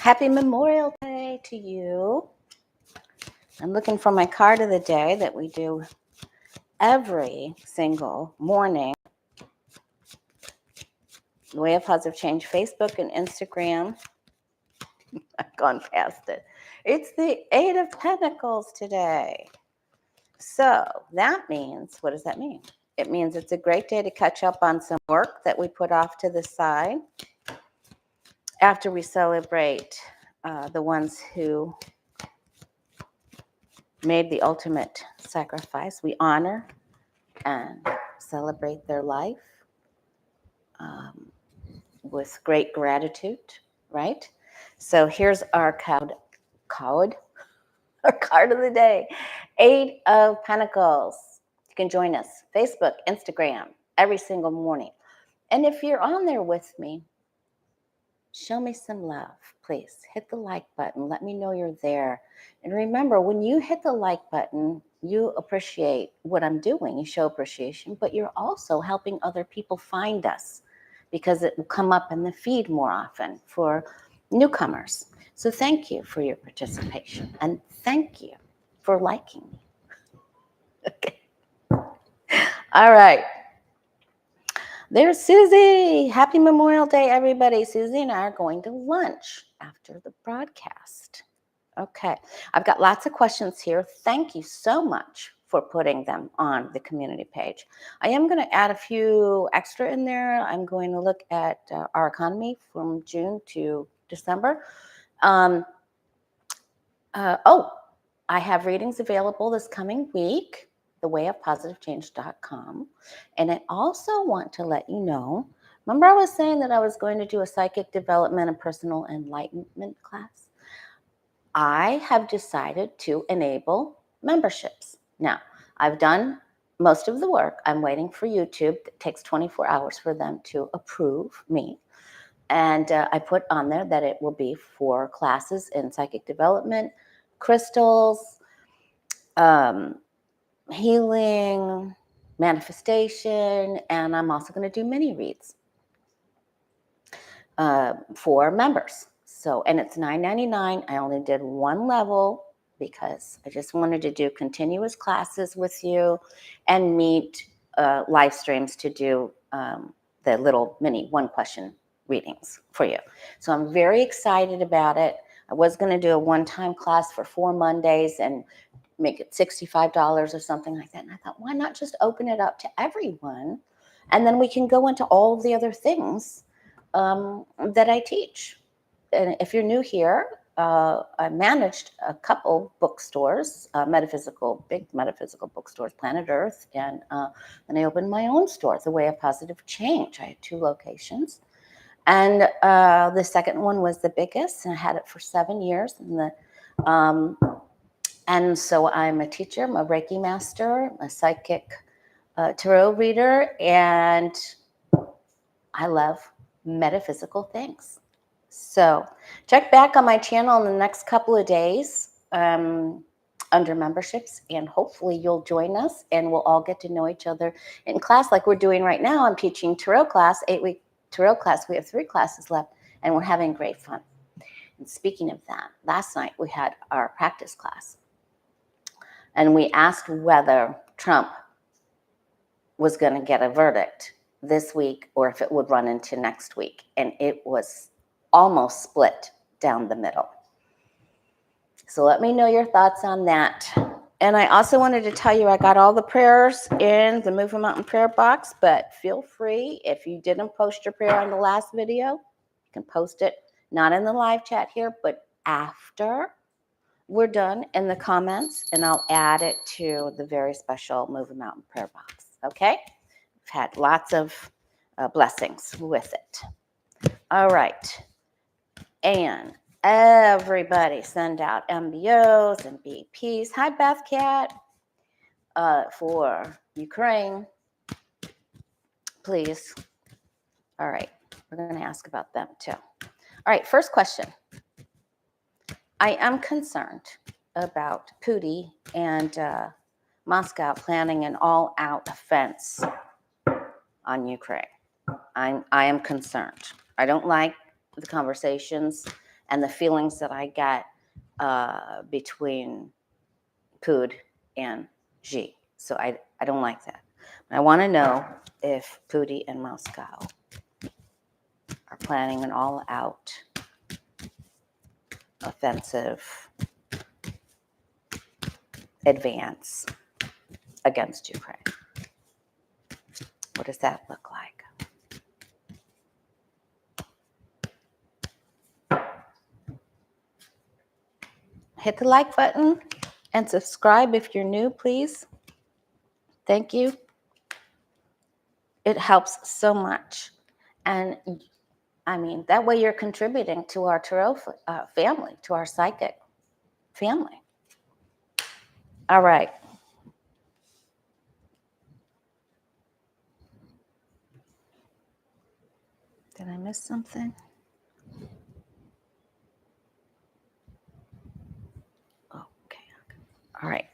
Happy Memorial Day to you. I'm looking for my card of the day that we do every single morning. The Way of Positive Change, Facebook and Instagram. I've gone past it. It's the Eight of Pentacles today. So that means, what does that mean? It means it's a great day to catch up on some work that we put off to the side after we celebrate the ones who made the ultimate sacrifice. We honor and celebrate their life with great gratitude, right? So here's our card of the day, Eight of Pentacles. You can join us, Facebook, Instagram, every single morning. And if you're on there with me, show me some love, please. Hit the like button. Let me know you're there. And remember, when you hit the like button, you appreciate what I'm doing. You show appreciation, but you're also helping other people find us because it will come up in the feed more often for newcomers. So thank you for your participation and thank you for liking me. Okay. All right. There's Susie. Happy Memorial Day, everybody. Susie and I are going to lunch after the broadcast. Okay. I've got lots of questions here. Thank you so much for putting them on the community page. I am going to add a few extra in there. I'm going to look at our economy from June to December. I have readings available this coming week. thewayofpositivechange.com. And I also want to let you know, remember I was saying that I was going to do a psychic development and personal enlightenment class? I have decided to enable memberships. Now, I've done most of the work. I'm waiting for YouTube. It takes 24 hours for them to approve me. And I put on there that it will be for classes in psychic development, crystals, healing, manifestation, and I'm also going to do mini reads for members. So, and it's $9.99. I only did one level because I just wanted to do continuous classes with you and meet live streams to do the little mini one question readings for you. So I'm very excited about it. I was going to do a one-time class for 4 Mondays and make it $65 or something like that. And I thought, why not just open it up to everyone? And then we can go into all of the other things that I teach. And if you're new here, I managed a couple bookstores, big metaphysical bookstores, Planet Earth, and then I opened my own store, The Way of Positive Change. I had 2 locations. And the second one was the biggest, and I had it for 7 years. And so I'm a teacher, I'm a Reiki master, a psychic tarot reader, and I love metaphysical things. So check back on my channel in the next couple of days under memberships, and hopefully you'll join us and we'll all get to know each other in class like we're doing right now. I'm teaching tarot class, 8-week tarot class. We have 3 classes left, and we're having great fun. And speaking of that, last night we had our practice class. And we asked whether Trump was going to get a verdict this week or if it would run into next week. And it was almost split down the middle. So let me know your thoughts on that. And I also wanted to tell you I got all the prayers in the Moving Mountain prayer box, but feel free, if you didn't post your prayer on the last video, you can post it, not in the live chat here, but after we're done in the comments, and I'll add it to the very special Moving Mountain prayer box. Okay? I've had lots of blessings with it. All right. And everybody send out MBOs and BPs. Hi, Beth Cat. For Ukraine, please. All right. We're going to ask about them too. All right. First question. I am concerned about Putin and Moscow planning an all-out offense on Ukraine. I am concerned. I don't like the conversations and the feelings that I get between Putin and Xi. So I don't like that. I want to know if Putin and Moscow are planning an all-out offensive advance against Ukraine. What does that look like? Hit the like button and subscribe if you're new, please. Thank you. It helps so much. And I mean, that way you're contributing to our tarot family, to our psychic family. All right. Did I miss something? Okay. All right.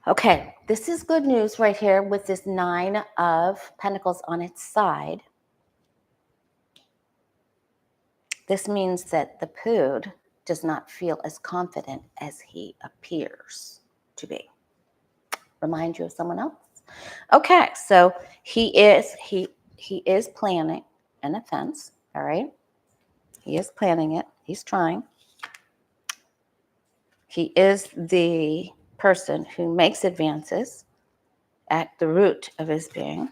Okay, this is good news right here with this 9 of Pentacles on its side. This means that the Pud does not feel as confident as he appears to be. Remind you of someone else? Okay, so he is planning an offense, all right? He is planning it. He's trying. He is the person who makes advances at the root of his being.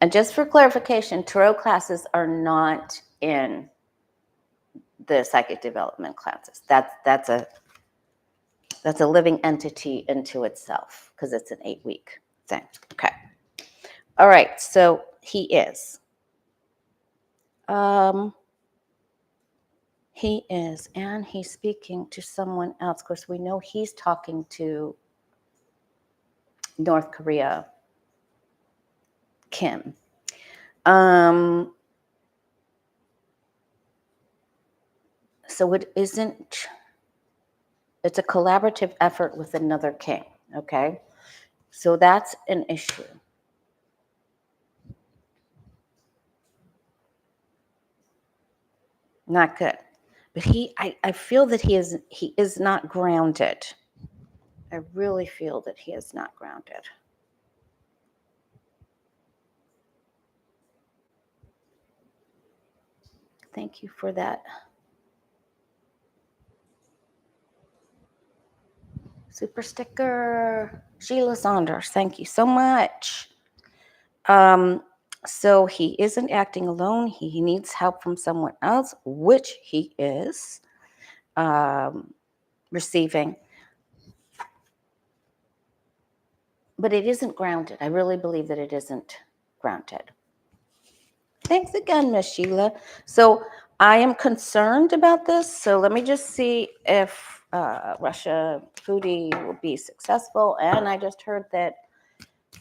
And just for clarification, tarot classes are not in the psychic development classes. That's a living entity into itself because it's an 8-week thing. Okay. All right. So he is. He is, and he's speaking to someone else. Of course, we know he's talking to North Korea, Kim. So it isn't, it's a collaborative effort with another king, okay? So that's an issue. Not good. But I feel that he is not grounded. I really feel that he is not grounded. Thank you for that. Super sticker. Sheila Saunders, thank you so much. So he isn't acting alone. He needs help from someone else, which he is receiving. But it isn't grounded. I really believe that it isn't grounded. Thanks again, Miss Sheila. So I am concerned about this. So let me just see if Russia Foodie will be successful. And I just heard that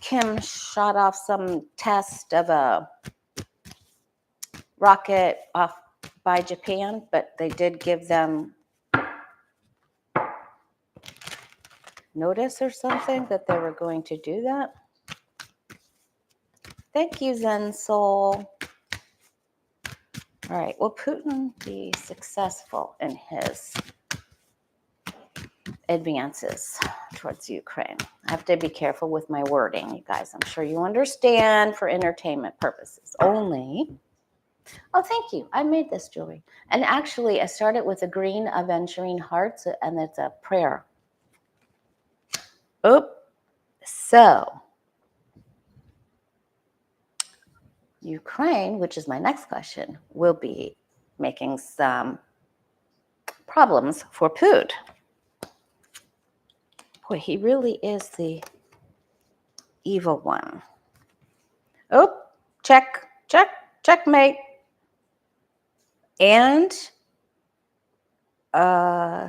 Kim shot off some test of a rocket off by Japan, but they did give them notice or something that they were going to do that. Thank you, Zen Soul. All right, will Putin be successful in his advances towards Ukraine? I have to be careful with my wording, you guys. I'm sure you understand, for entertainment purposes only. Oh, thank you. I made this jewelry. And actually, I started with a green aventurine hearts, and it's a prayer. Oop. So, Ukraine, which is my next question, will be making some problems for Putin. Boy, he really is the evil one. Oh, check, check, checkmate. And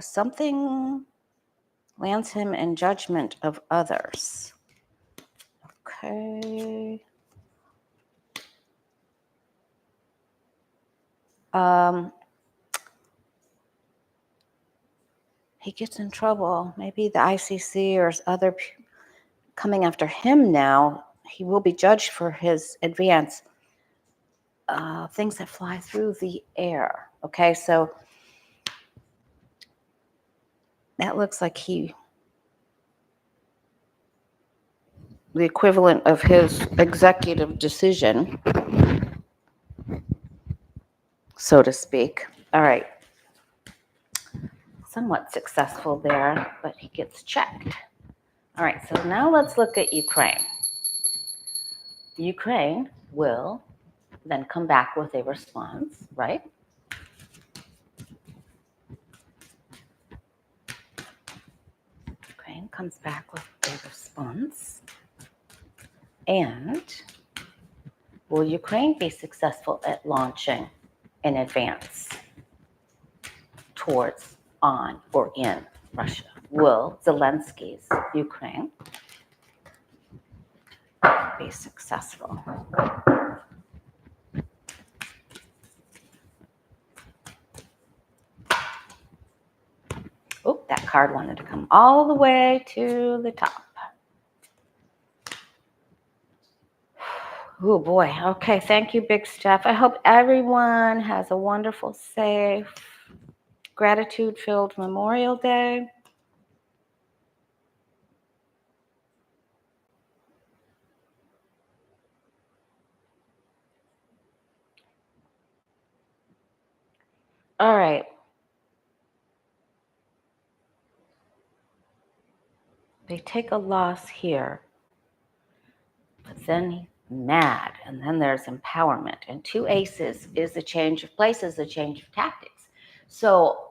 something lands him in judgment of others. Okay. He gets in trouble. Maybe the ICC or other coming after him now. he will be judged for his advance. Things that fly through the air. Okay, so that looks like the equivalent of his executive decision, so to speak. All right. Somewhat successful there, but he gets checked. All right, so now let's look at Ukraine. Ukraine will then come back with a response, right? Ukraine comes back with a response. And will Ukraine be successful at launching in advance towards, on, or in Russia? Will Zelensky's Ukraine be successful? Oh, that card wanted to come all the way to the top. Oh boy. Okay. Thank you, Big Steph. I hope everyone has a wonderful, safe, gratitude-filled Memorial Day. All right. They take a loss here, but then mad, and then there's empowerment. And two aces is a change of places, a change of tactics. So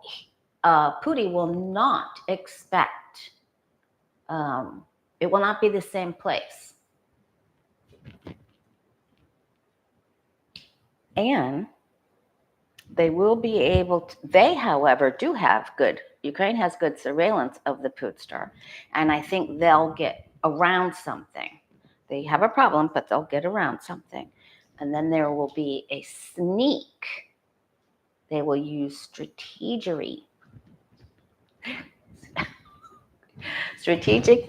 Putin will not expect, it will not be the same place. And they will be able to, they, however, do have good, Ukraine has good surveillance of the Putin, and I think they'll get around something. They have a problem, but they'll get around something. And then there will be a sneak. They will use strategic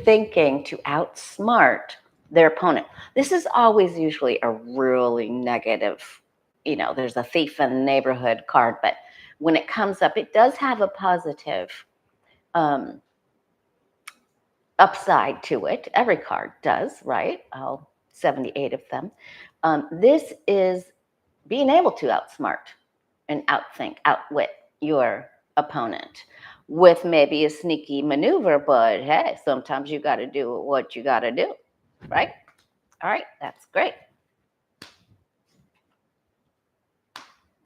thinking to outsmart their opponent. This is always usually a really negative, there's a thief in the neighborhood card, but when it comes up, it does have a positive upside to it. Every card does, right? All 78 of them. This is being able to outsmart and outwit your opponent with maybe a sneaky maneuver, but hey, sometimes you got to do what you got to do, right? All right, that's great.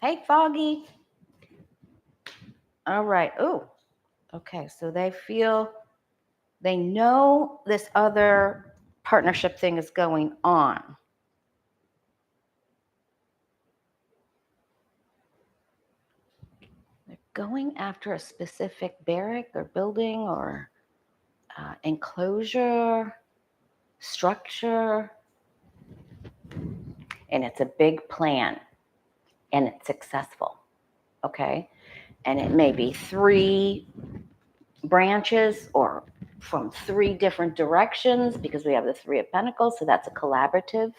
Hey, Foggy. All right. Oh, okay. So they know this other partnership thing is going on. They're going after a specific barrack or building or enclosure, structure, and it's a big plan, and it's successful, okay? And it may be 3 branches or from 3 different directions, because we have the 3 of Pentacles, so that's a collaborative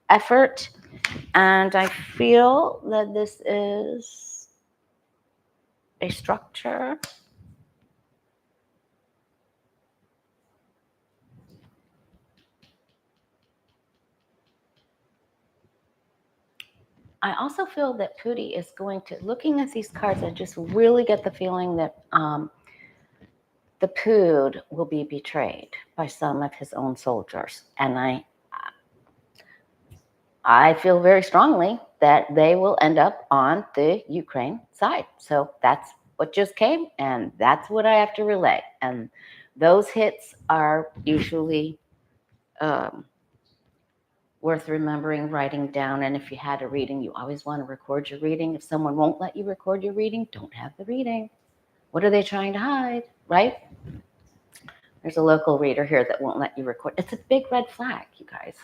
effort. And I feel that this is a structure. I also feel that Putin is going to, looking at these cards, I just really get the feeling that the Pud will be betrayed by some of his own soldiers. And I feel very strongly that they will end up on the Ukraine side. So that's what just came, and that's what I have to relay. And those hits are usually worth remembering, writing down. And if you had a reading, you always want to record your reading. If someone won't let you record your reading, don't have the reading. What are they trying to hide, right? There's a local reader here that won't let you record. It's a big red flag, you guys.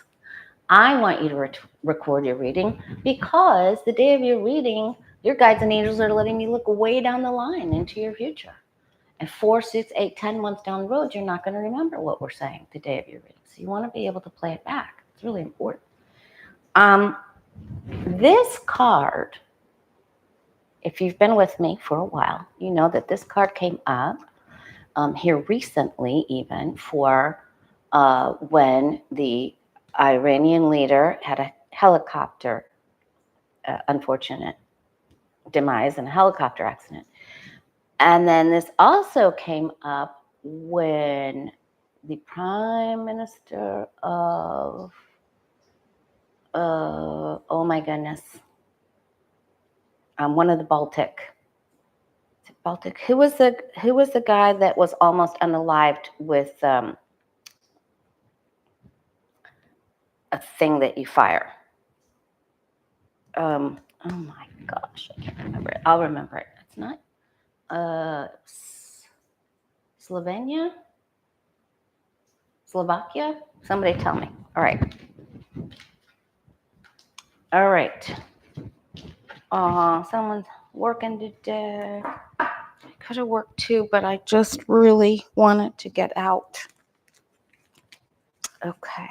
I want you to record your reading, because the day of your reading, your guides and angels are letting you look way down the line into your future. And 4, 6, 8, 10 months down the road, you're not going to remember what we're saying the day of your reading. So you want to be able to play it back. It's really important. This card, if you've been with me for a while, you know that this card came up here recently, even for when the Iranian leader had a helicopter, unfortunate demise in a helicopter accident. And then this also came up when the Prime Minister of, oh my goodness, one of the Baltic. Who was the guy that was almost unalived with a thing that you fire? Oh my gosh, I can't remember it. I'll remember it. It's not Slovenia? Slovakia? Somebody tell me. All right. All right. Someone's working today. I could have worked too, but I just really wanted to get out. Okay.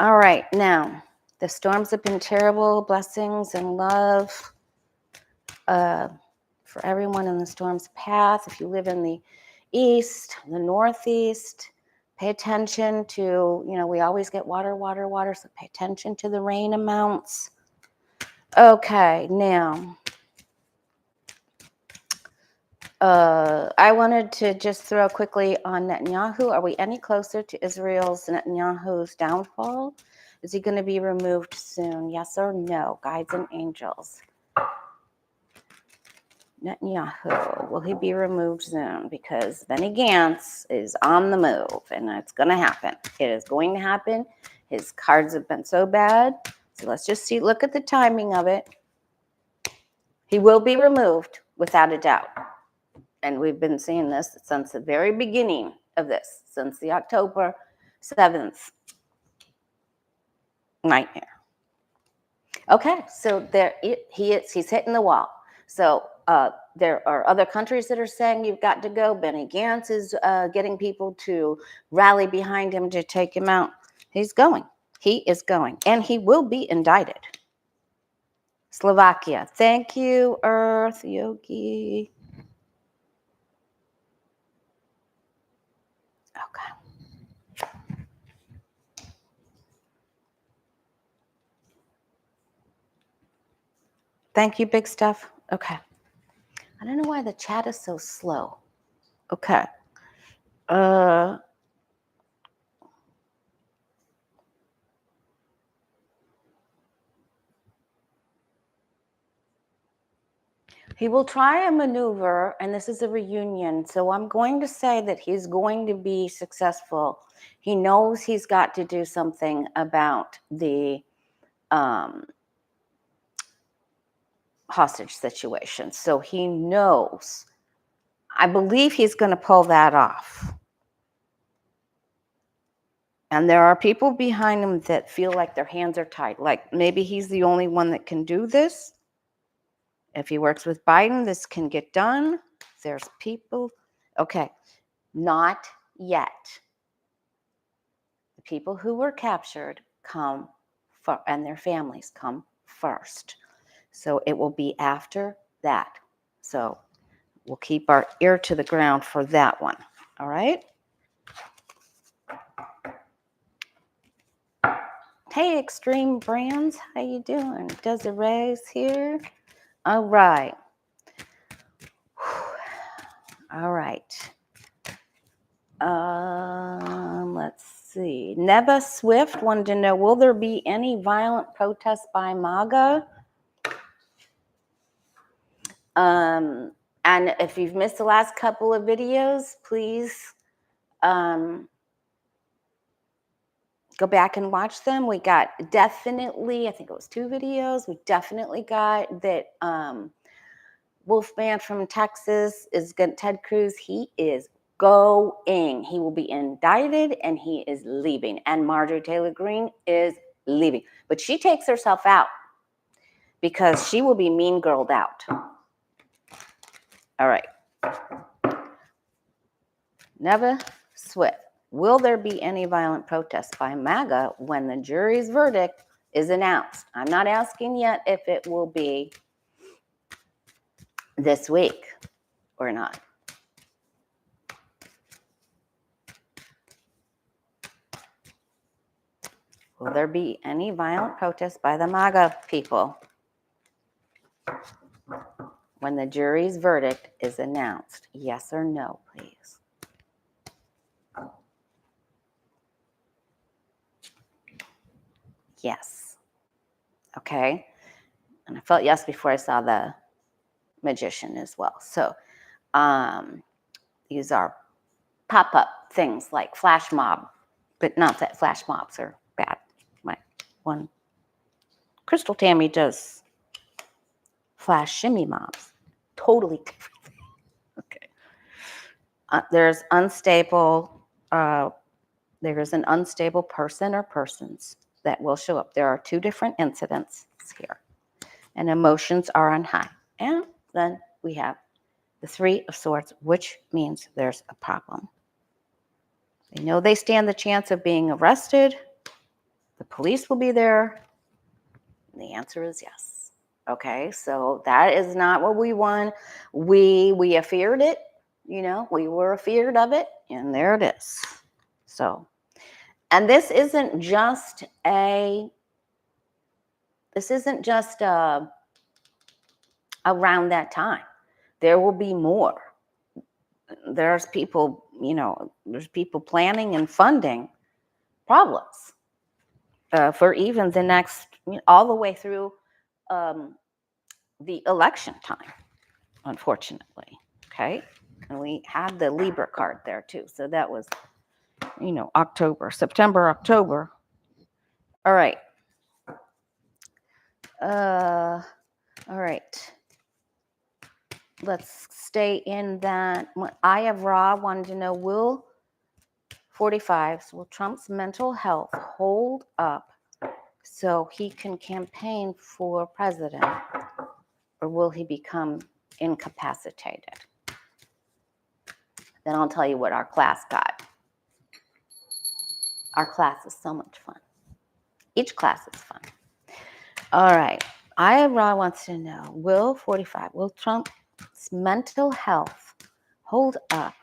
All right. Now, the storms have been terrible. Blessings and love for everyone in the storm's path. If you live in the east, the northeast, pay attention to, we always get water, so pay attention to the rain amounts. Okay, now, I wanted to just throw quickly on Netanyahu. Are we any closer to Israel's Netanyahu's downfall? Is he going to be removed soon? Yes or no? Guides and angels. Netanyahu, will he be removed soon? Because Benny Gantz is on the move, and it's going to happen. It is going to happen. His cards have been so bad. So let's just see. Look at the timing of it. He will be removed without a doubt. And we've been seeing this since the very beginning of this, since the October 7th nightmare. Okay, so there he is. He's hitting the wall. So there are other countries that are saying you've got to go. Benny Gantz is getting people to rally behind him to take him out. He's going. He is going. And he will be indicted. Slovakia. Thank you, Earth Yogi. Okay. Thank you, Big Stuff. Okay. I don't know why the chat is so slow. Okay. He will try a maneuver, and this is a reunion, so I'm going to say that he's going to be successful. He knows he's got to do something about the hostage situation, so he knows. I believe he's going to pull that off. And there are people behind him that feel like their hands are tied, like maybe he's the only one that can do this. If he works with Biden, this can get done. There's people. Okay, not yet. The people who were captured come and their families come first. So it will be after that. So we'll keep our ear to the ground for that one. All right? Hey, Extreme Brands, how you doing? Desiree's here. All right. All right. Let's see. Neva Swift wanted to know, will there be any violent protests by MAGA? And if you've missed the last couple of videos, please go back and watch them. We got definitely, I think it was 2 videos. We definitely got that Wolfman from Texas is good. Ted Cruz, he is going. He will be indicted and he is leaving. And Marjorie Taylor Greene is leaving. But she takes herself out because she will be mean girled out. All right. Neva Swift. will there be any violent protests by MAGA when the jury's verdict is announced? I'm not asking yet if it will be this week or not. Will there be any violent protests by the MAGA people when the jury's verdict is announced? Yes or no, please. Yes. Okay. And I felt yes before I saw the magician as well. So these are pop-up things like flash mob, but not that flash mobs are bad. My one, Crystal Tammy does flash shimmy mobs. Totally different. Okay. There's an unstable person or persons that will show up. There are two different incidents here. And emotions are on high. And then we have the Three of Swords, which means there's a problem. They know they stand the chance of being arrested. The police will be there. And the answer is yes. Okay, so that is not what we want. We feared it, we were afeared of it, and there it is. So, and this isn't just around that time. There will be more. There's people planning and funding problems for even the next, all the way through the election time, unfortunately. Okay. And we had the Libra card there too. So that was, September, October. All right. All right. Let's stay in that. Eye of Ra wanted to know, will Trump's mental health hold up so he can campaign for president, or will he become incapacitated? Then I'll tell you what our class got. Our class is so much fun. Each class is fun. All right. Eye of Ra wants to know, will Trump's mental health hold up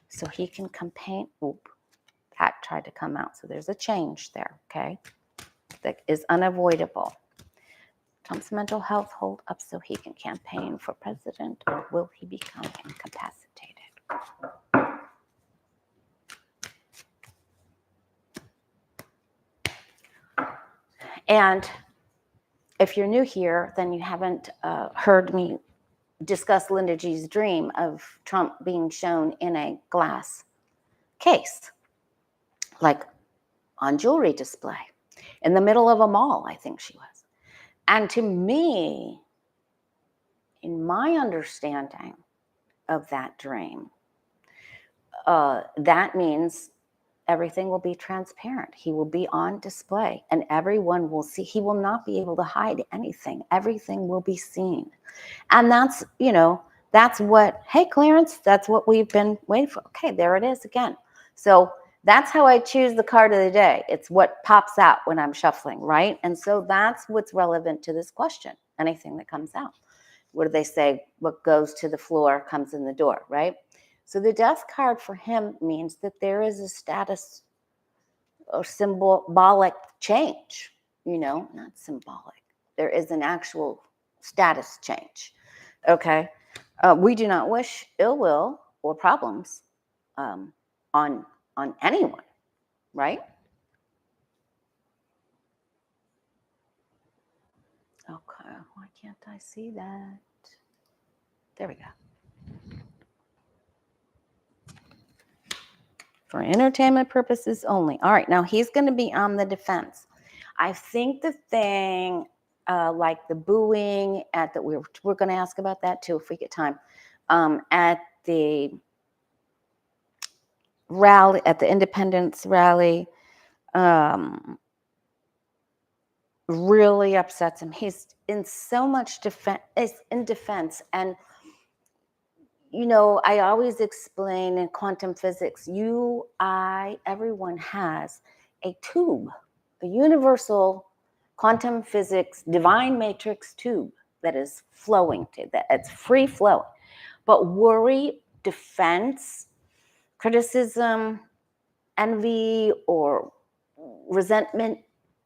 so he can campaign? That tried to come out. So there's a change there, okay? That is unavoidable. Trump's mental health hold up so he can campaign for president, or will he become incapacitated? And if you're new here, then you haven't heard me discuss Linda G's dream of Trump being shown in a glass case, like on jewelry display, in the middle of a mall, I think she was. And to me, in my understanding of that dream, that means everything will be transparent. He will be on display and everyone will see. He will not be able to hide anything. Everything will be seen. And that's, hey, Clarence, that's what we've been waiting for. Okay, there it is again. So that's how I choose the card of the day. It's what pops out when I'm shuffling, right? And so that's what's relevant to this question. Anything that comes out. What do they say? What goes to the floor comes in the door, right? So the death card for him means that there is a status or symbolic change, not symbolic. There is an actual status change, okay? We do not wish ill will or problems on anyone, right? Okay, why can't I see that? There we go. For entertainment purposes only. All right, now he's going to be on the defense. I think the thing, like the booing at the, we're going to ask about that too if we get time, at the rally, at the independence rally, really upsets him. He's in so much defense, and I always explain in quantum physics, everyone has a tube, a universal quantum physics divine matrix tube that is flowing, that it's free flowing. But worry, defense, criticism, envy, or resentment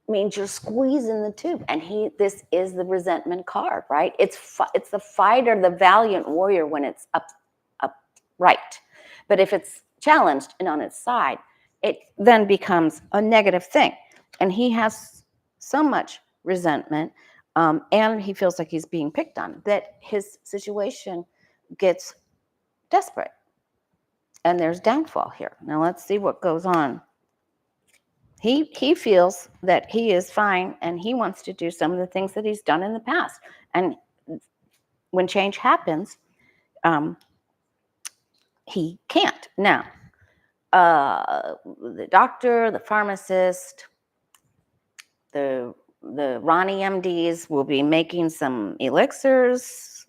means you're squeezing the tube. And this is the resentment card, right? It's the fighter, the valiant warrior when it's upright. But if it's challenged and on its side, it then becomes a negative thing. And he has so much resentment, and he feels like he's being picked on, that his situation gets desperate. And there's downfall here. Now let's see what goes on. He feels that he is fine, and he wants to do some of the things that he's done in the past. And when change happens, he can't. Now, the doctor, the pharmacist, the Ronnie MDs will be making some elixirs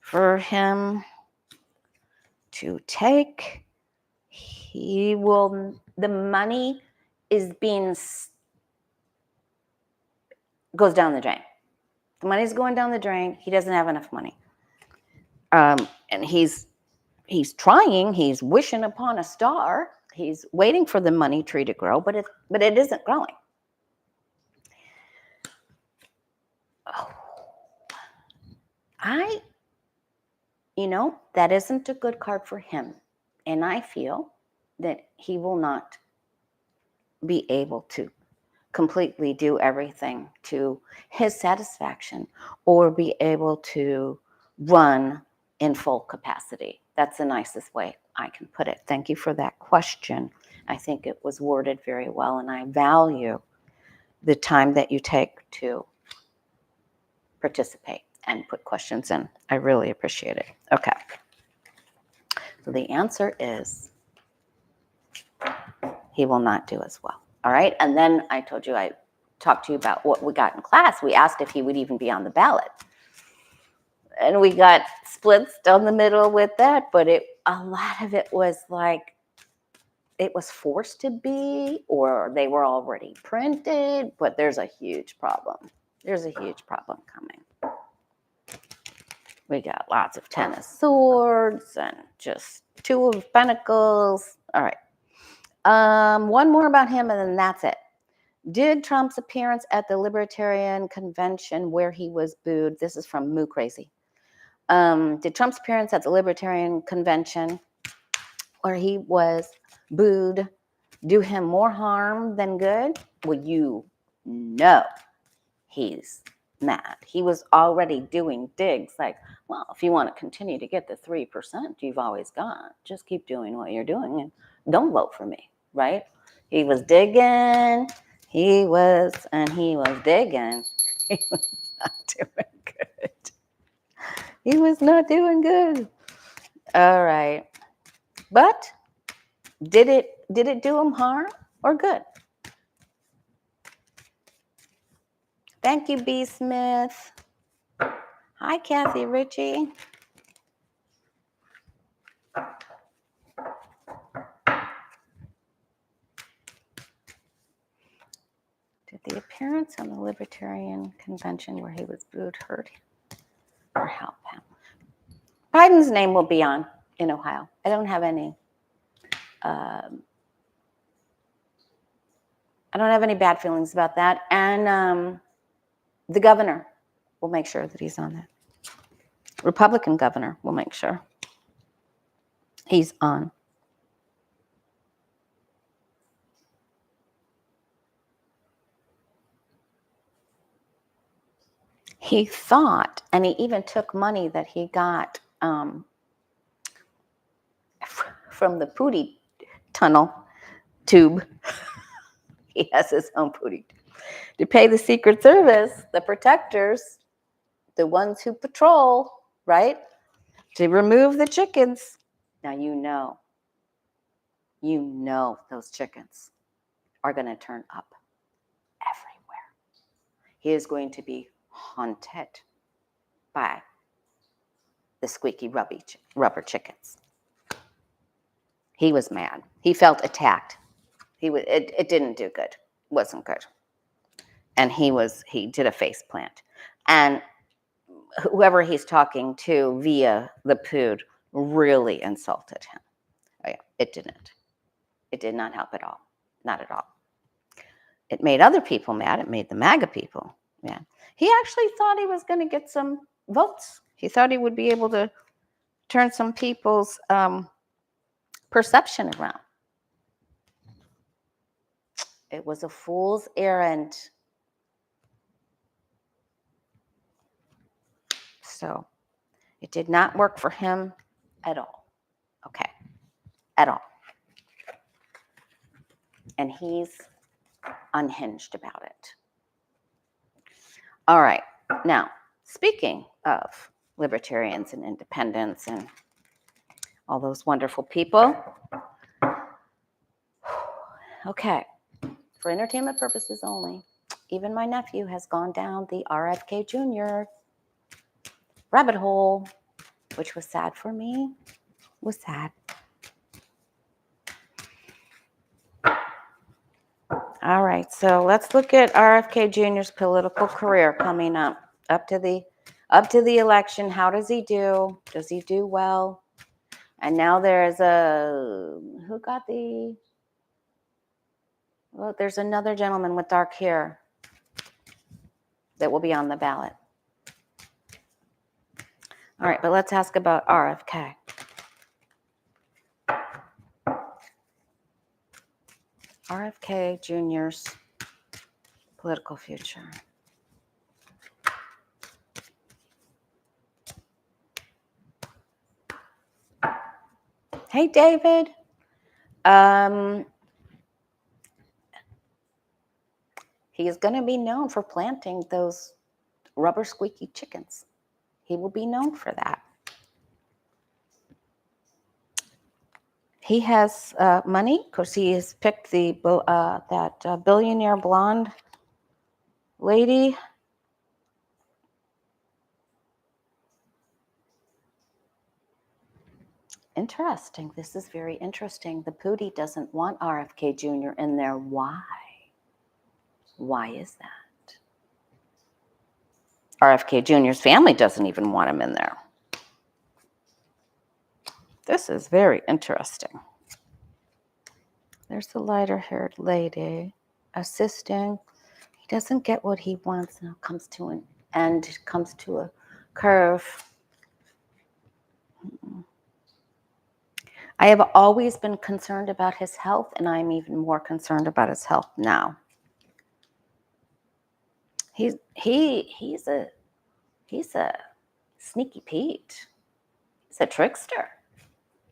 for him to take. The money goes down the drain. The money's going down the drain. He doesn't have enough money. And he's trying, he's wishing upon a star. He's waiting for the money tree to grow, but it isn't growing. That isn't a good card for him. And I feel that he will not be able to completely do everything to his satisfaction or be able to run in full capacity. That's the nicest way I can put it. Thank you for that question. I think it was worded very well, and I value the time that you take to participate and put questions in. I really appreciate it. Okay. So the answer is he will not do as well. All right. And then I told you, I talked to you about what we got in class. We asked if he would even be on the ballot. And we got splits down the middle with that, but a lot of it was like it was forced to be, or they were already printed, but there's a huge problem. There's a huge problem coming. We got lots of 10 of swords and just 2 of pentacles. All right. One more about him, and then that's it. Did Trump's appearance at the Libertarian convention where he was booed, this is from Moo Crazy. Did Trump's appearance at the Libertarian convention where he was booed do him more harm than good? Well, you know he's mad. He was already doing digs like, well, if you want to continue to get the 3% you've always got, just keep doing what you're doing and don't vote for me, right? He was digging. He was digging. He was not doing good. He was not doing good. All right. But did it do him harm or good? Thank you, B. Smith. Hi, Kathy Ritchie. Did the appearance on the Libertarian convention where he was booed hurt him or help him? Biden's name will be on in Ohio. I don't have any bad feelings about that. And the governor will make sure that he's on that. Republican governor will make sure he's on. He thought, and he even took money that he got from the Pootie tunnel tube. He has his own Pootie to pay the Secret Service, the protectors, the ones who patrol, right, to remove the chickens. Now you know those chickens are going to turn up everywhere. He is going to be haunted by the squeaky rubber chickens. He was mad. He felt attacked. It didn't do good. It wasn't good. And he did a face plant. And whoever he's talking to via the POOD really insulted him. Oh, yeah, it didn't. It did not help at all. Not at all. It made other people mad. It made the MAGA people mad. He actually thought he was going to get some votes. He thought he would be able to turn some people's perception around. It was a fool's errand. So it did not work for him at all. Okay, at all. And he's unhinged about it. All right, now, speaking of libertarians and independents and all those wonderful people, okay, for entertainment purposes only, even my nephew has gone down the RFK Jr. rabbit hole, which was sad for me. Was sad. All right, so let's look at RFK Jr.'s political career coming up to the election. How does he do? Does he do well? And now there's there's another gentleman with dark hair that will be on the ballot. All right, but let's ask about RFK. RFK Jr.'s political future. Hey, David. He is going to be known for planting those rubber squeaky chickens. He will be known for that. He has money because he has picked that billionaire blonde lady. Interesting. This is very interesting. The Pootie doesn't want RFK Jr. in there. Why? Why is that? RFK Jr.'s family doesn't even want him in there. This is very interesting. There's the lighter-haired lady assisting. He doesn't get what he wants, and it comes to an end. It comes to a curve. I have always been concerned about his health, and I'm even more concerned about his health now. He's a sneaky Pete. He's a trickster.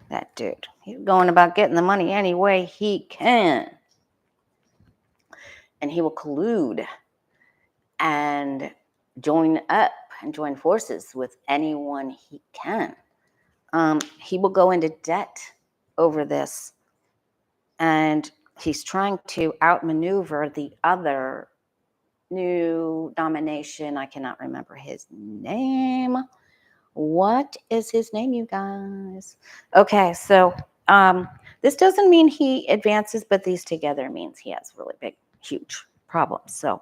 That dude. He's going about getting the money any way he can. And he will collude and join up and join forces with anyone he can. He will go into debt over this. And he's trying to outmaneuver the other new nomination. I cannot remember his name. What is his name, you guys? Okay, so this doesn't mean he advances, but these together means he has really big, huge problems. So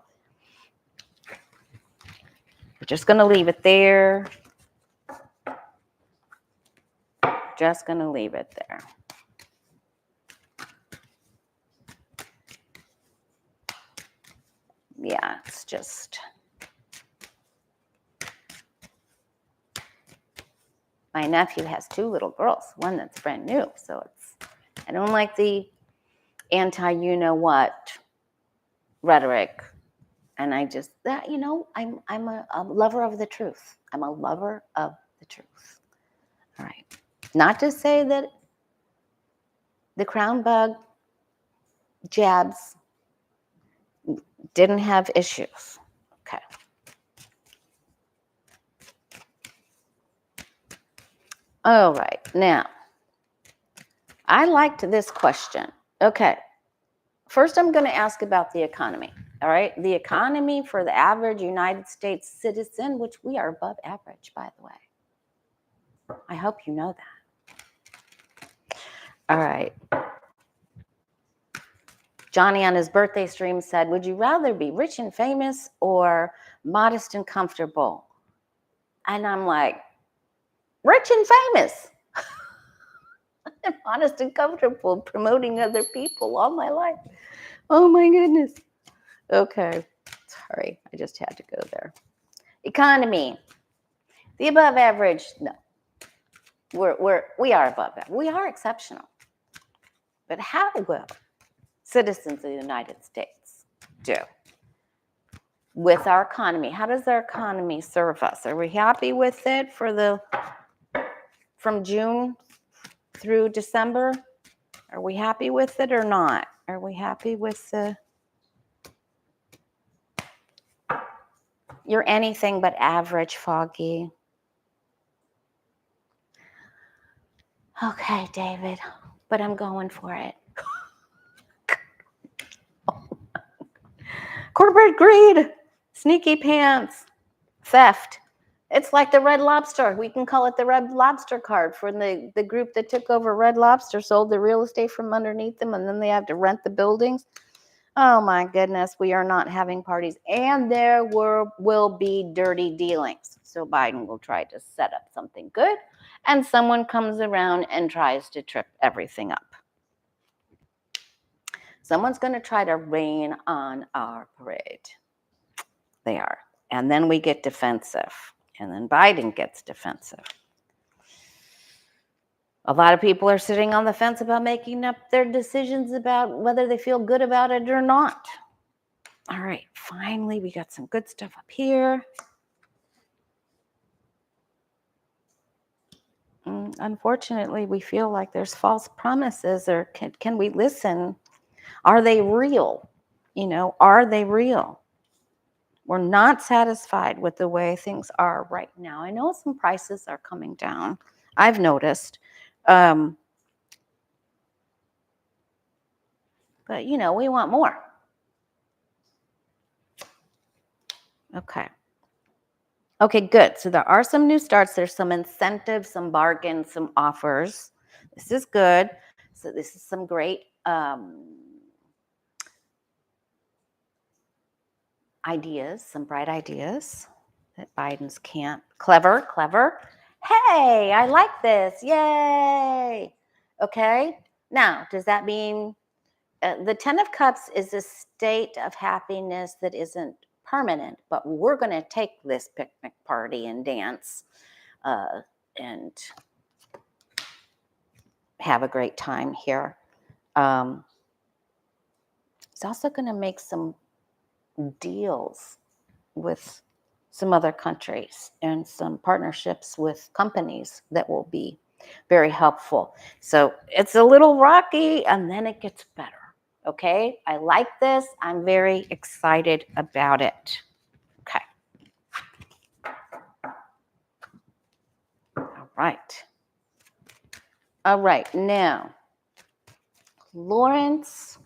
we're just going to leave it there. Just going to leave it there. Yeah, it's just... My nephew has 2 little girls, one that's brand new. So I don't like the anti-you-know-what rhetoric. And I just, I'm a lover of the truth. I'm a lover of the truth. All right. Not to say that the crown bug jabs didn't have issues. Okay. All right, now, I liked this question. Okay, first I'm going to ask about the economy, all right? The economy for the average United States citizen, which we are above average, by the way. I hope you know that. All right. Johnny on his birthday stream said, would you rather be rich and famous or modest and comfortable? And I'm like, rich and famous. I'm honest and comfortable promoting other people all my life. Oh my goodness. Okay. Sorry, I just had to go there. Economy. The above average, no. We are above that. We are exceptional. But how will citizens of the United States do with our economy? How does our economy serve us? Are we happy with it from June through December? Are we happy with it or not? Are we happy with you're anything but average, Foggy? Okay, David, but I'm going for it. Corporate greed, sneaky pants, theft. It's like the Red Lobster. We can call it the Red Lobster card for the group that took over Red Lobster, sold the real estate from underneath them, and then they have to rent the buildings. Oh my goodness, we are not having parties. And there will be dirty dealings. So Biden will try to set up something good, and someone comes around and tries to trip everything up. Someone's going to try to rain on our parade. They are. And then we get defensive. And then Biden gets defensive. A lot of people are sitting on the fence about making up their decisions about whether they feel good about it or not. All right, finally, we got some good stuff up here. Unfortunately, we feel like there's false promises, or can we listen? Are they real? Are they real? We're not satisfied with the way things are right now. I know some prices are coming down. I've noticed. But, we want more. Okay, good. So there are some new starts. There's some incentives, some bargains, some offers. This is good. So this is some great ideas, some bright ideas that Biden's can't. Clever. Hey, I like this. Yay. Okay. Now, does that mean the 10 of Cups is a state of happiness that isn't permanent, but we're going to take this picnic party and dance and have a great time here. It's also going to make some deals with some other countries and some partnerships with companies that will be very helpful. So it's a little rocky, and then it gets better. Okay, I like this. I'm very excited about it. Okay. All right, now, Lawrence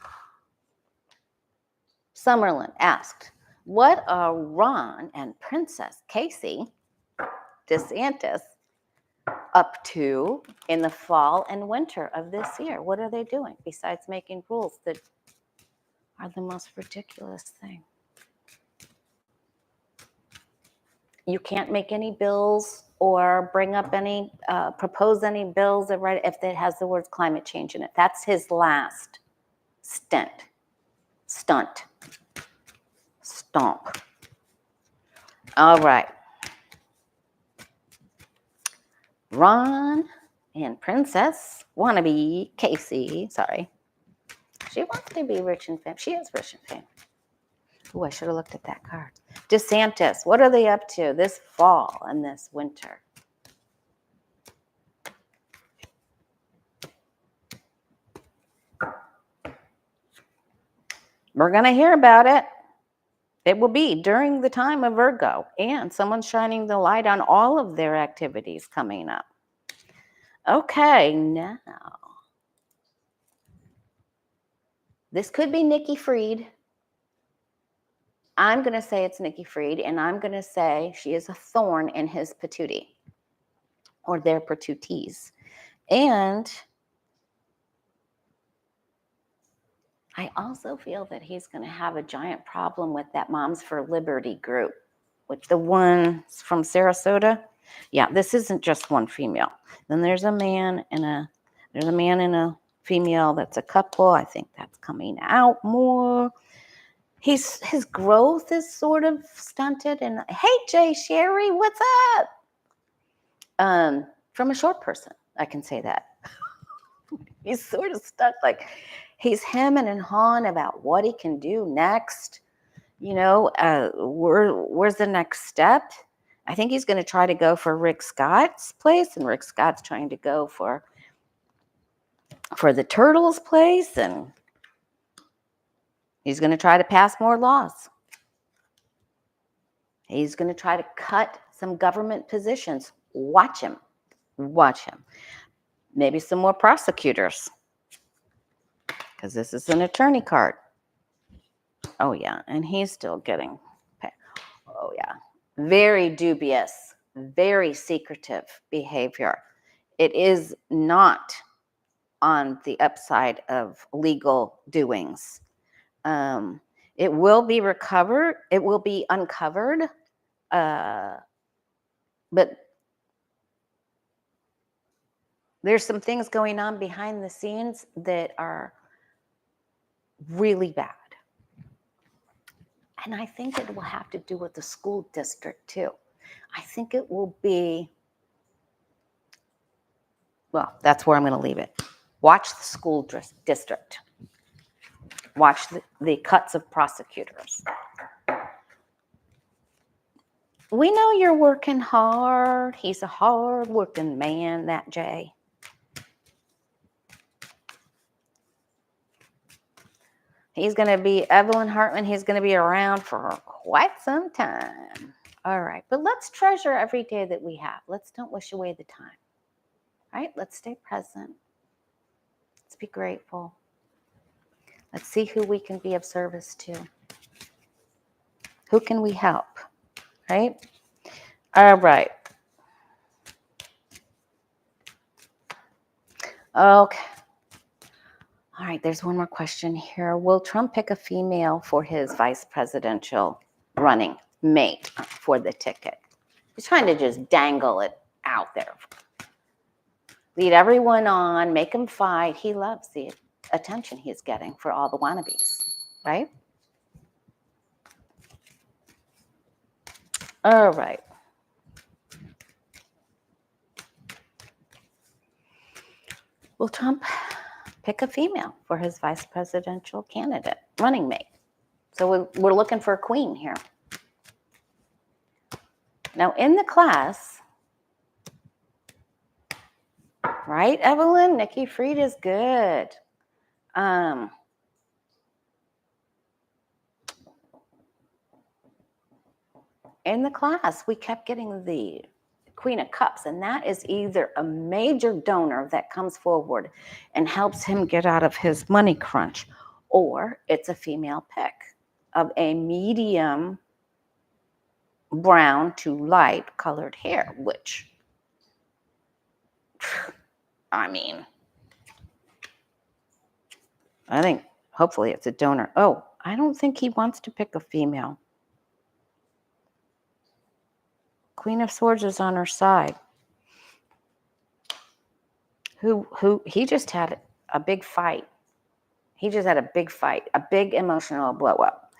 Summerlin asked, what are Ron and Princess Casey DeSantis up to in the fall and winter of this year? What are they doing besides making rules that are the most ridiculous thing? You can't make any bills or bring up any, propose any bills if it has the words climate change in it. That's his last stunt. Stomp. All right. Ron and Princess wannabe Casey, she wants to be rich and famous. She is rich and famous. Oh, I should have looked at that card. DeSantis, what are they up to this fall and this winter? We're going to hear about it. It will be during the time of Virgo, and someone's shining the light on all of their activities coming up. Okay, now. This could be Nikki Fried. I'm going to say it's Nikki Fried, and I'm going to say she is a thorn in his patootie. or their patooties. And I also feel that he's going to have a giant problem with that Moms for Liberty group, with the ones from Sarasota. Yeah, this isn't just one female. Then there's a man and a female that's a couple. I think that's coming out more. His growth is sort of stunted. And hey, Jay Sherry, what's up? From a short person, I can say that. He's sort of stuck, like he's hemming and hawing about what he can do next. Where's the next step? I think he's going to try to go for Rick Scott's place, and Rick Scott's trying to go for the Turtles' place, and he's going to try to pass more laws. He's going to try to cut some government positions. Watch him. Maybe some more prosecutors, because this is an attorney card. Oh, yeah, and he's still getting paid. Oh, yeah. Very dubious, very secretive behavior. It is not on the upside of legal doings. It will be recovered. It will be uncovered. But there's some things going on behind the scenes that are really bad. And I think it will have to do with the school district too. I think it will be, well, that's where I'm going to leave it. Watch the school district. Watch the cuts of prosecutors. We know you're working hard. He's a hard-working man, that Jay. He's going to be, Evelyn Hartman, he's going to be around for quite some time. All right, but let's treasure every day that we have. Let's don't wish away the time. All right, let's stay present. Let's be grateful. Let's see who we can be of service to. Who can we help? Right? All right. Okay. All right, there's one more question here. Will Trump pick a female for his vice presidential running mate for the ticket? He's trying to just dangle it out there. Lead everyone on, make them fight. He loves the attention he's getting for all the wannabes, right? All right. Will Trump pick a female for his vice presidential candidate, running mate? So we're looking for a queen here. Now, in the class, right, Evelyn? Nikki Fried is good. In the class, we kept getting the Queen of Cups, and that is either a major donor that comes forward and helps him get out of his money crunch, or it's a female pick of a medium brown to light colored hair, which, I mean, I think hopefully it's a donor. Oh, I don't think he wants to pick a female. Queen of Swords is on her side. He just had a big fight. He just had a big fight, a big emotional blow up.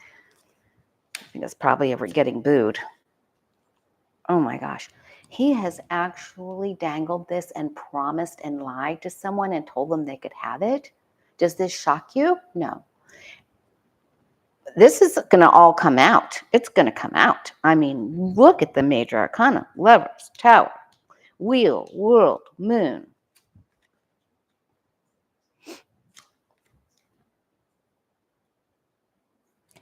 I think it's probably ever getting booed. Oh my gosh. He has actually dangled this and promised and lied to someone and told them they could have it. Does this shock you? No. This is going to all come out. It's going to come out. I mean, look at the major arcana. Lovers, Tower, Wheel, World, Moon.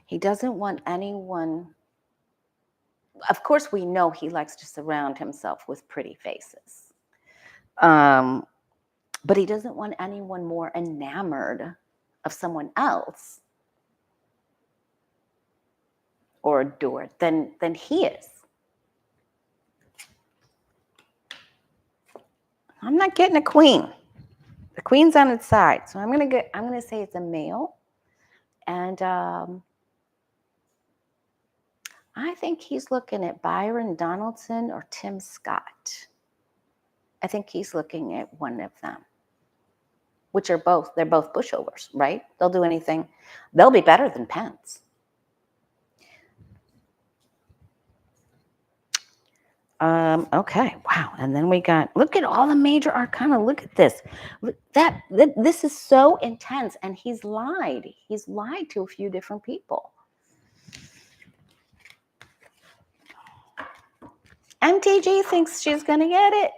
He doesn't want anyone. Of course, we know he likes to surround himself with pretty faces. But he doesn't want anyone more enamored of someone else or adored than he is. I'm not getting a queen. The queen's on its side. So I'm gonna say it's a male. And I think he's looking at Byron Donaldson or Tim Scott. I think he's looking at one of them, which they're both pushovers, right? They'll do anything. They'll be better than Pence. Okay, wow. And then we got, look at all the major arcana. Look at this. This is so intense. And he's lied. He's lied to a few different people. MTG thinks she's going to get it.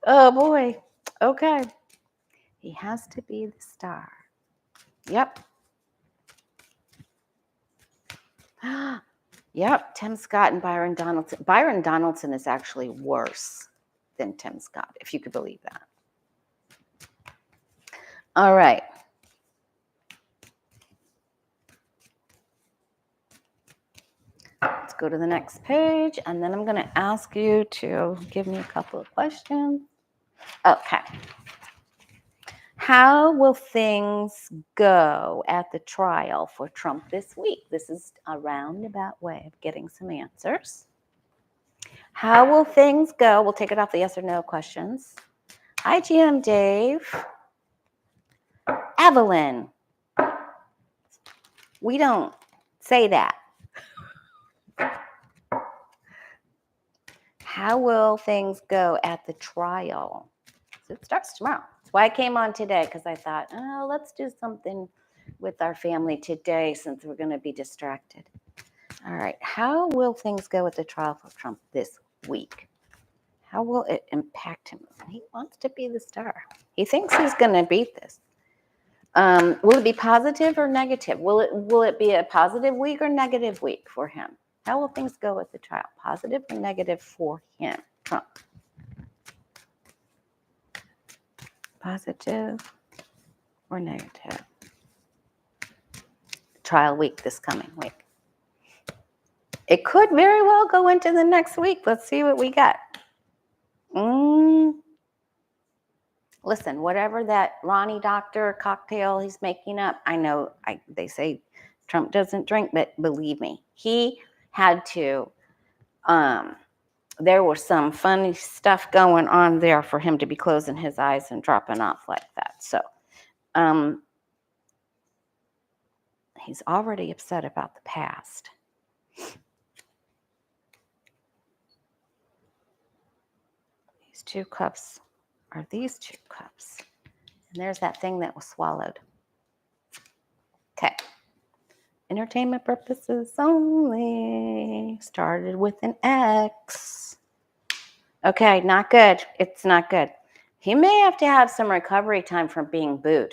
Oh, boy. Okay. He has to be the star. Yep. Yep, Tim Scott and Byron Donaldson. Byron Donaldson is actually worse than Tim Scott, if you could believe that. All right. Let's go to the next page, and then I'm going to ask you to give me a couple of questions. Okay. How will things go at the trial for Trump this week? This is a roundabout way of getting some answers. How will things go? We'll take it off the yes or no questions. Hi, GM Dave. Evelyn. We don't say that. How will things go at the trial? So it starts tomorrow. That's why I came on today, because I thought, oh, let's do something with our family today since we're going to be distracted. All right. How will things go at the trial for Trump this week? How will it impact him? He wants to be the star. He thinks he's going to beat this. Will it be positive or negative? Will it be a positive week or negative week for him? How will things go at the trial? Positive or negative for him, Trump? Positive or negative? Trial week this coming week. It could very well go into the next week. Let's see what we got. Listen, whatever that Ronnie Doctor cocktail he's making up, I know they say Trump doesn't drink, but believe me, he had to, there was some funny stuff going on there for him to be closing his eyes and dropping off like that. So he's already upset about the past. These 2 cups are these 2 cups. And there's that thing that was swallowed. Okay. Entertainment purposes only. Started with an X. Okay, not good. It's not good. He may have to have some recovery time from being booed.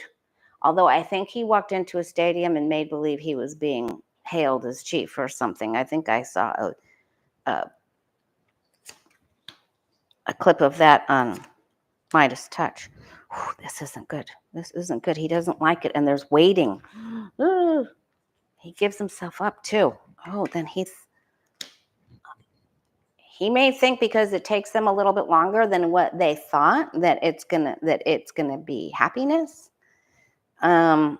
Although I think he walked into a stadium and made believe he was being hailed as chief or something. I think I saw a clip of that on Midas Touch. Whew, this isn't good. This isn't good. He doesn't like it, and there's waiting. Ooh. He gives himself up too. Oh, then he may think because it takes them a little bit longer than what they thought that it's gonna be happiness. All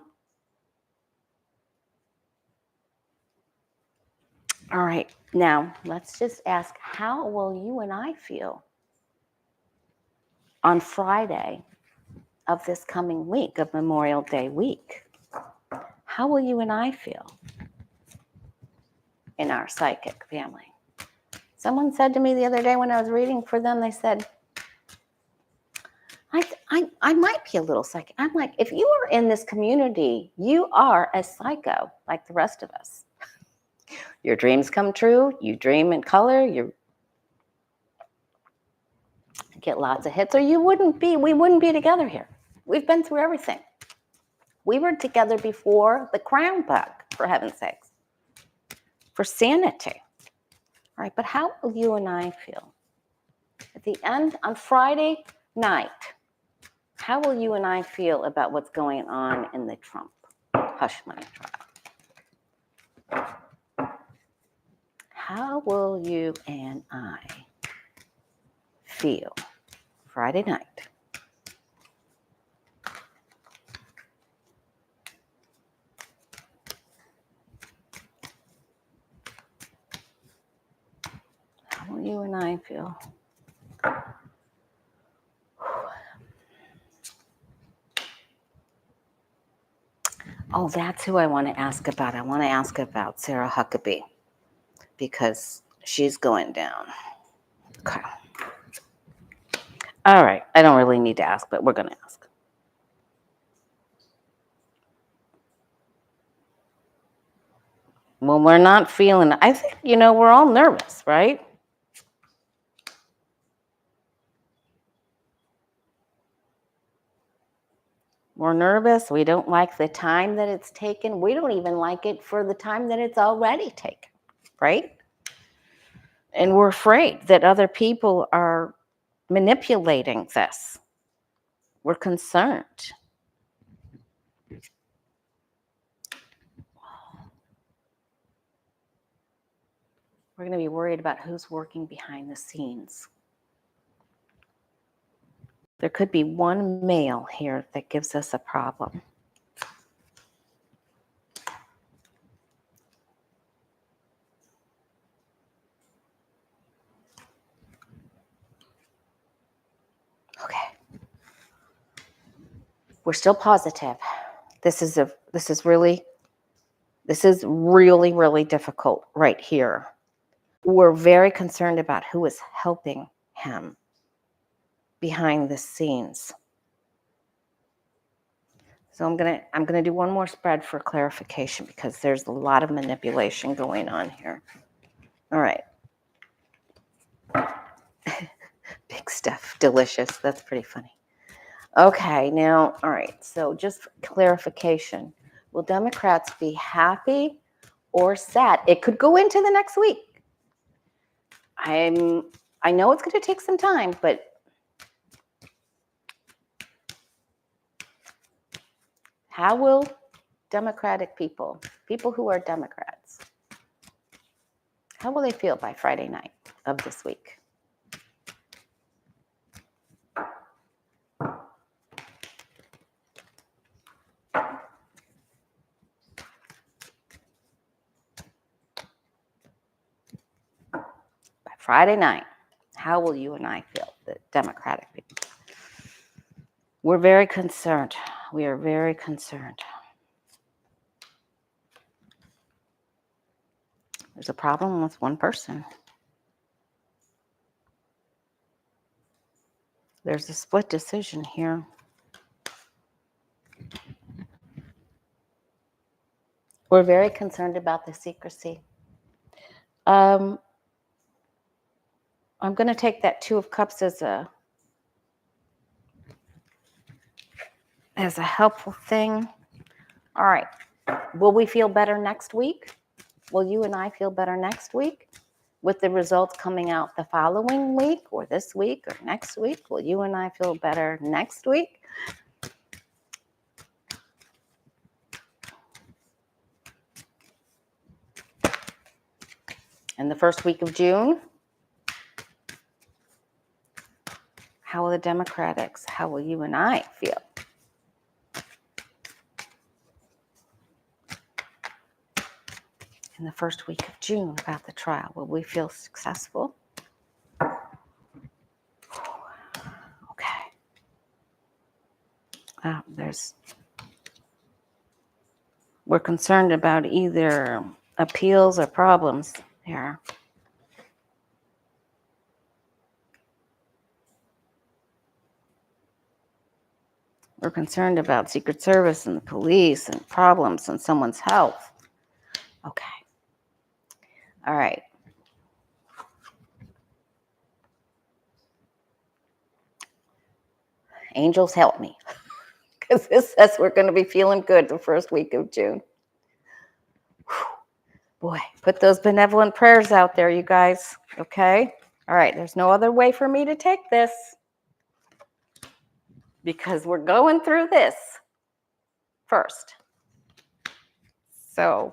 right, now let's just ask, how will you and I feel on Friday of this coming week, of Memorial Day week? How will you and I feel in our psychic family? Someone said to me the other day when I was reading for them, they said, I might be a little psychic. I'm like, if you are in this community, you are a psycho like the rest of us. Your dreams come true. You dream in color. You get lots of hits, or we wouldn't be together here. We've been through everything. We were together before the crown bug, for heaven's sakes, for sanity. All right, but how will you and I feel at the end on Friday night? How will you and I feel about what's going on in the Trump hush money trial? How will you and I feel Friday night? How will you and I feel? Oh, that's who I want to ask about. I want to ask about Sarah Huckabee because she's going down. Okay. All right. I don't really need to ask, but we're going to ask. When we're not feeling, I think, we're all nervous, right? We're nervous. We don't like the time that it's taken. We don't even like it for the time that it's already taken, right? And we're afraid that other people are manipulating this. We're concerned. We're going to be worried about who's working behind the scenes. There could be one male here that gives us a problem. Okay. We're still positive. This is really, really difficult right here. We're very concerned about who is helping him behind the scenes. So I'm gonna do one more spread for clarification because there's a lot of manipulation going on here. All right. Big stuff, delicious. That's pretty funny. Okay, now, all right. So just for clarification, will Democrats be happy or sad? It could go into the next week. I know it's going to take some time, but how will Democratic people who are Democrats, how will they feel by Friday night of this week? By Friday night, how will you and I feel, the Democratic people? We're very concerned. We are very concerned. There's a problem with one person. There's a split decision here. We're very concerned about the secrecy. I'm going to take that Two of Cups as a helpful thing. All right. Will we feel better next week? Will you and I feel better next week with the results coming out the following week or this week or next week? Will you and I feel better next week? In the first week of June? How will the Democrats, how will you and I feel? In the first week of June about the trial, will we feel successful? Okay. We're concerned about either appeals or problems here. We're concerned about Secret Service and the police and problems and someone's health. Okay. All right. Angels, help me. Because this says we're going to be feeling good the first week of June. Whew. Boy, put those benevolent prayers out there, you guys. Okay? All right. There's no other way for me to take this. Because we're going through this first. So,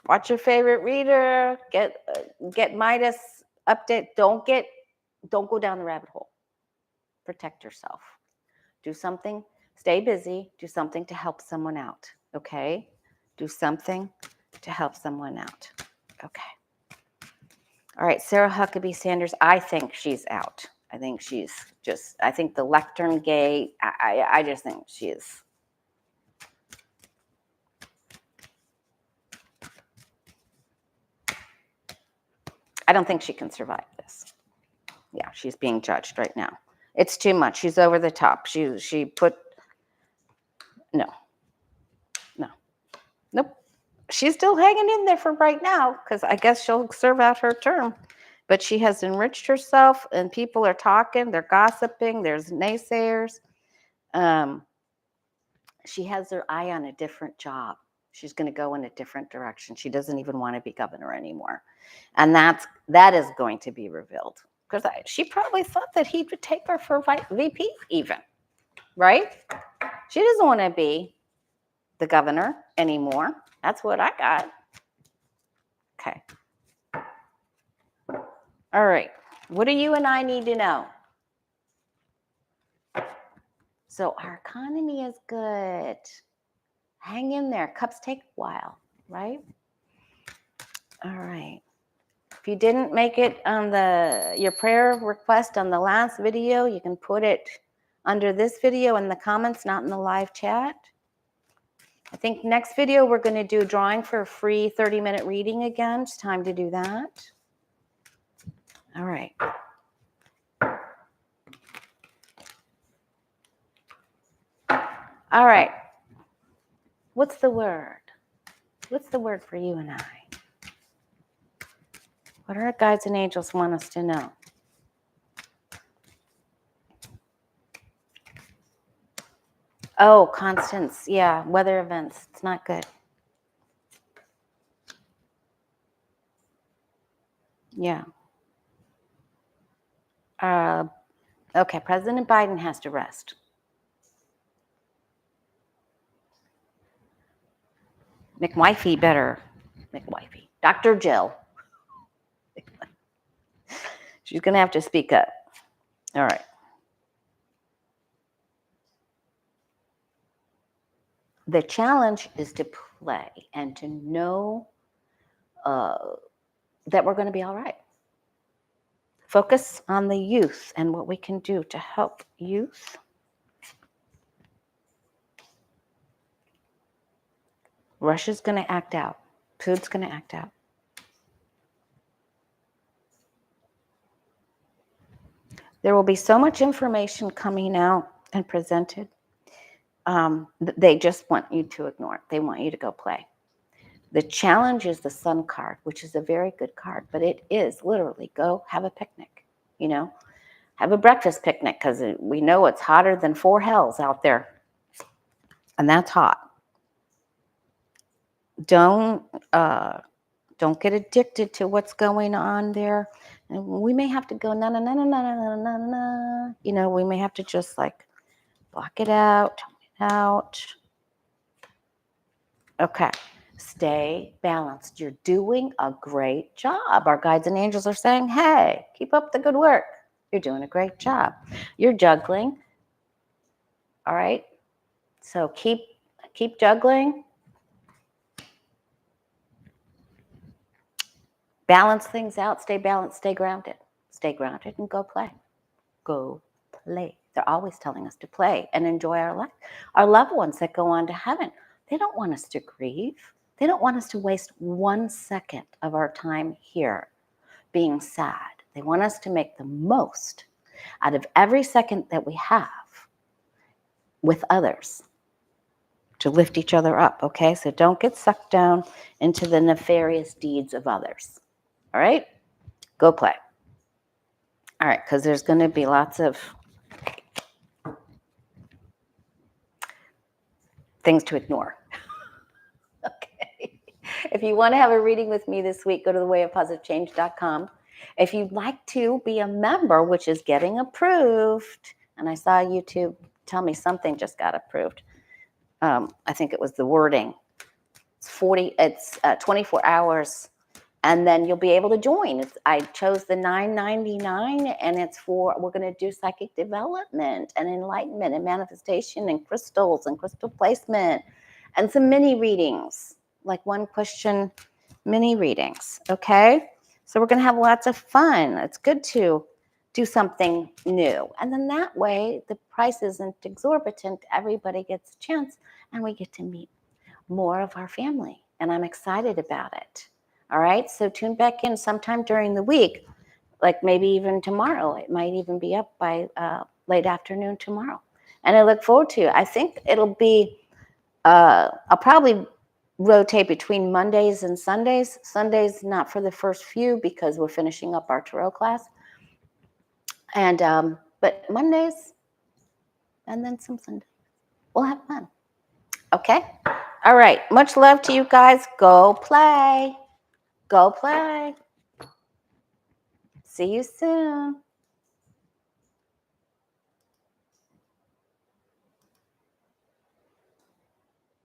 watch your favorite reader. Get Midas update. Don't go down the rabbit hole. Protect yourself. Do something, stay busy, do something to help someone out, okay? Do something to help someone out, okay? All right, Sarah Huckabee Sanders, I think she's out. I think I think the lectern gate, I just think she is. I don't think she can survive this. Yeah, she's being judged right now. It's too much. She's over the top. She put, no. Nope. She's still hanging in there for right now because I guess she'll serve out her term. But she has enriched herself and people are talking, they're gossiping, there's naysayers. She has her eye on a different job. She's going to go in a different direction. She doesn't even want to be governor anymore. And that is going to be revealed. Because she probably thought that he would take her for VP even, right? She doesn't want to be the governor anymore. That's what I got. Okay. All right. What do you and I need to know? So our economy is good. Hang in there. Cups take a while, right? All right. If you didn't make it on your prayer request on the last video, you can put it under this video in the comments, not in the live chat. I think next video we're going to do drawing for a free 30-minute reading again. It's time to do that. All right. All right. What's the word? What's the word for you and I? What do our guides and angels want us to know? Oh, constants. Yeah, weather events. It's not good. Yeah. Okay, President Biden has to rest. McWifey better. McWifey. Dr. Jill. She's going to have to speak up. All right. The challenge is to play and to know that we're going to be all right. Focus on the youth and what we can do to help youth. Russia's going to act out. Putin's going to act out. There will be so much information coming out and presented. They just want you to ignore it. They want you to go play. The challenge is the sun card, which is a very good card, but it is literally go have a picnic, have a breakfast picnic because we know it's hotter than 4 hells out there. And that's hot. Don't get addicted to what's going on there. And we may have to go, na, na, na, na, na, na, na, na. We may have to just block it out, tone it out. Okay. Stay balanced. You're doing a great job. Our guides and angels are saying, hey, keep up the good work. You're doing a great job. You're juggling. All right. So keep juggling. Balance things out. Stay balanced. Stay grounded. Stay grounded and go play. Go play. They're always telling us to play and enjoy our life. Our loved ones that go on to heaven, they don't want us to grieve. They don't want us to waste 1 second of our time here being sad. They want us to make the most out of every second that we have with others to lift each other up, okay? So don't get sucked down into the nefarious deeds of others, all right? Go play. All right, because there's going to be lots of things to ignore. Okay. If you want to have a reading with me this week, go to thewayofpositivechange.com. If you'd like to be a member, which is getting approved, and I saw YouTube tell me something just got approved. I think it was the wording. It's 24 hours And then you'll be able to join. I chose the $9.99, and it's for, we're going to do psychic development and enlightenment and manifestation and crystals and crystal placement and some mini readings, like one question mini readings. Okay. So we're going to have lots of fun. It's good to do something new. And then that way the price isn't exorbitant. Everybody gets a chance and we get to meet more of our family. And I'm excited about it. All right, so tune back in sometime during the week, like maybe even tomorrow. It might even be up by late afternoon tomorrow. And I look forward to it. I think it'll be, I'll probably rotate between Mondays and Sundays. Sundays not for the first few because we're finishing up our tarot class. And but Mondays and then some Sundays. We'll have fun. Okay? All right. Much love to you guys. Go play. Go play. See you soon.